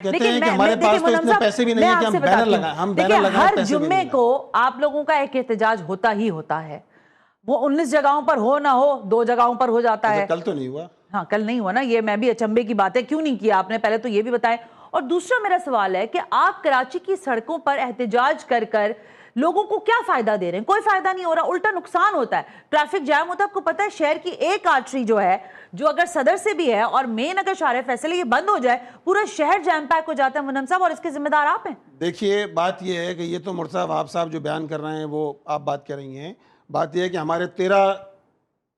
कहते हैं कि हमारे पास तो इतने पैसे भी नहीं है कि हम बैनर लगाएं, हर जुम्मे को आप लोगों का एक एहतजाज होता ही होता है। वो 19 जगहों पर हो ना हो, 2 जगहों पर हो जाता है। कल तो नहीं हुआ। हाँ, कल नहीं हुआ ना, ये मैं भी अचंभे की बात है, क्यों नहीं किया आपने, पहले तो ये भी बताएं। और दूसरा मेरा सवाल है कि आप कराची की सड़कों पर एहतजाज कर कर लोगों को क्या फायदा दे रहे हैं? कोई फायदा नहीं हो रहा, उल्टा नुकसान होता है, ट्रैफिक जैम होता है। आपको पता है शहर की एक आर्टरी जो है, जो अगर सदर से भी है और मेन अगर शारे फैसले ये बंद हो जाए, पूरा शहर जैम पैक हो जाता है मुनम साहब, और इसके जिम्मेदार आप हैं। देखिए, बात ये है कि ये तो मुर्तज़ा वहाब साहब जो बयान कर रहे हैं वो आप बात कर रही हैं। बात यह है कि हमारे 13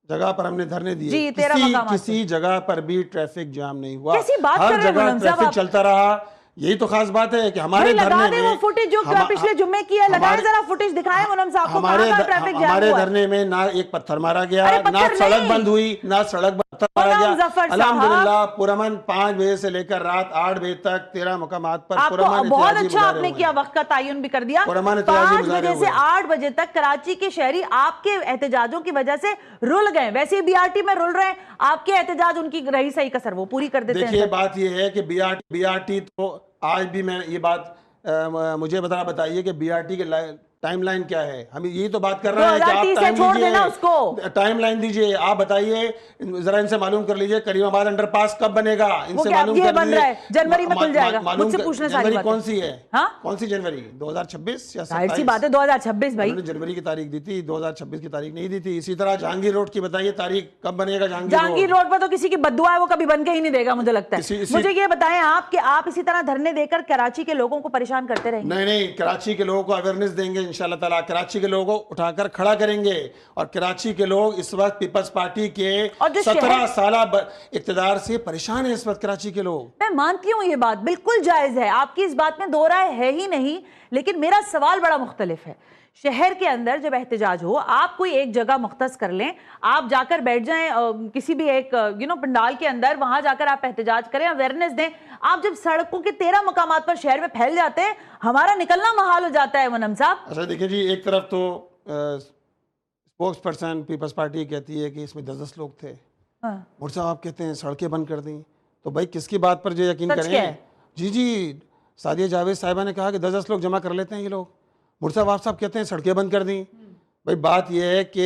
जगह पर हमने धरने दिए, किसी जगह पर भी ट्रैफिक जाम नहीं हुआ, हर जगह ट्रैफिक चलता रहा। यही तो खास बात है कि हमारे धरने में वो फुटेज जो पिछले जुम्मे की है, लगाए जरा फुटेज दिखाएं मुनम साहब को। हमारे धरने में ना एक पत्थर मारा गया, ना सड़क बंद हुई, ना सड़क पत्थर मारा गया। अल्हम्दुलिल्लाह पुरअमन 5 बजे से लेकर रात 8 बजे तक 13 मकामात पर पुरअमन बहुत अच्छा आपने किया, वक्त का तयन भी कर दिया। 5 बजे से 8 बजे तक कराची के शहरी आपके एहतजाजों की वजह से रुल गए। वैसे ही बीआरटी में रुल रहे हैं, आपके एहतजाज उनकी रही सही कसर वो पूरी कर देते हैं। देखिए, बात यह है कि बीआरटी तो आज भी मैं ये बात मुझे बताइए कि बीआरटी के टाइमलाइन क्या है? हम यही तो बात कर रहे हैं कि आप टाइमलाइन दीजिए। आप बताइए, जरा इनसे मालूम कर लीजिए करीमाबाद अंडरपास कब बनेगा, इनसे मालूम कर लीजिए। जनवरी में खुल जाएगा, मुझसे पूछना जनवरी कौन सी है? कौन सी जनवरी? 2026 या 27? सी बात है 2026 भाई। जनवरी की तारीख दी थी, 2026 की तारीख नहीं दी थी। इसी तरह जहांगीर रोड की बताइए तारीख कब बनेगा? जहांगीर रोड पर तो किसी की बद्दुआ है, वो कभी बन के ही नहीं देगा मुझे लगता है। मुझे ये बताएं आप कि आप इसी तरह धरने देकर कराची के लोगों को परेशान करते रहेंगे? नहीं, कराची के लोगों को अवेयरनेस देंगे इंशाल्लाह ताला। कराची के लोगों को उठाकर खड़ा करेंगे, और कराची के लोग इस वक्त पीपल्स पार्टी के 17 साल इक़्तिदार से परेशान है इस वक्त कराची के लोग। मैं मानती हूं ये बात बिल्कुल जायज है, आपकी इस बात में दो राय है ही नहीं, लेकिन मेरा सवाल बड़ा मुख्तलिफ है। शहर के अंदर जब एहतजाज हो, आप कोई एक जगह मुख्तस कर लें, आप जाकर बैठ जाएं किसी भी एक पंडाल के अंदर, वहां जाकर आप एहतजाज करें, अवेयरनेस दें। आप जब सड़कों के 13 मकामात पर शहर में फैल जाते हैं, हमारा निकलना महाल हो जाता है मुनम साहब। अच्छा देखिए जी, एक तरफ तो स्पोक्स पर्सन पीपल्स पार्टी कहती है कि इसमें 10-10 लोग थे, मुर्तज़ा साहब कहते हैं सड़कें बंद कर दी, तो भाई किसकी बात पर जो यकीन करें? जी, सादिया जावेद साहिबा ने कहा कि 10-10 लोग जमा कर लेते हैं ये लोग। मुर्तज़ा वहाब साहब कहते हैं सड़कें बंद कर दी। भाई बात यह है कि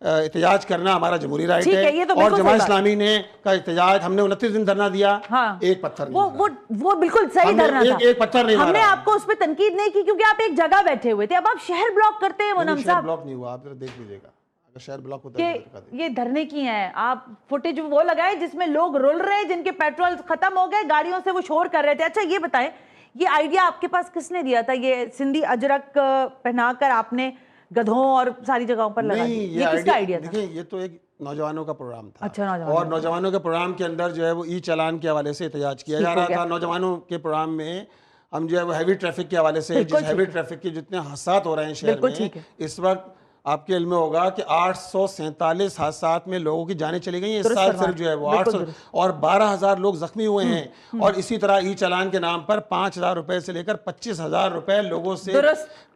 एहतजाज करना हमारा जमहूरी राइट है, तो और जमात इस्लामी ने का एहतजाज, हमने 29 दिन धरना दिया। हाँ। एक पत्थर नहीं वो बिल्कुल सही धरना था। एक पत्थर नहीं, हमने आपको उस पर तनकीद नहीं की क्योंकि आप एक जगह बैठे हुए थे। अब आप शहर ब्लॉक करते हैं मुनम साहब। ब्लॉक नहीं हुआ, आप जरा देख लीजिएगा, अगर शहर ब्लॉक होता है। ये धरने की हैं, आप फुटेज वो लगाए जिसमें लोग रुल रहे, जिनके पेट्रोल खत्म हो गए, गाड़ियों से वो शोर कर रहे थे। अच्छा ये बताएं, ये आइडिया आपके पास किसने दिया था? ये सिंधी अजरक पहनाकर आपने गधों और सारी जगहों पर लगा दी, ये किसका आइडिया था? देखिए, ये तो एक नौजवानों का प्रोग्राम था। अच्छा, और नौजवानों के प्रोग्राम के अंदर जो है वो ई चालान के हवाले से एहतजाज किया जा रहा था। नौजवानों के प्रोग्राम में हम जो है वो हैवी ट्रैफिक के हवाले से, जिस हैवी ट्रैफिक के जितने हादसात हो रहे हैं शहर में इस वक्त, आपके इल्म में होगा कि 847 हादसात में लोगों की जानें चली गई हैं इस साल सिर्फ जो है वो 800, और 12,000 लोग जख्मी हुए हैं। और इसी तरह ई चालान के नाम पर 5,000 रुपए से लेकर 25,000 रुपए लोगों से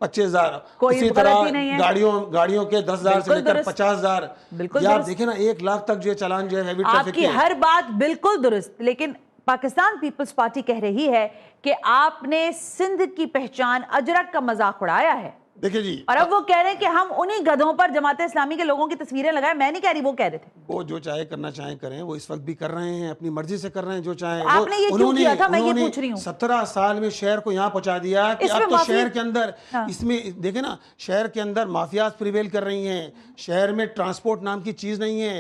25,000, इसी तरह गाड़ियों के 10,000 से लेकर 50,000। आप देखें ना, 1 लाख तक जो चालान जो है हैवी ट्रैफिक की। हर बात बिल्कुल दुरुस्त, लेकिन पाकिस्तान पीपल्स पार्टी कह रही है कि आपने सिंध की पहचान अजरक का मजाक उड़ाया है। देखिए जी, और अब वो कह रहे हैं कि हम उन्हीं गधों पर जमात इस्लामी के लोगों की तस्वीरें लगाएं। मैं नहीं कह रही, वो कह रहे थे। वो जो चाहे करना चाहे करें, वो इस वक्त भी कर रहे हैं, अपनी मर्जी से कर रहे हैं जो चाहे। आपने ये क्यों किया था, मैं ये पूछ रही हूँ। 17 साल में शहर को यहाँ पहुंचा दिया कि अब तो शहर के अंदर इसमें देखे ना, शहर के अंदर माफियाज प्रिवेल कर रही हैं, शहर में ट्रांसपोर्ट नाम की चीज नहीं है।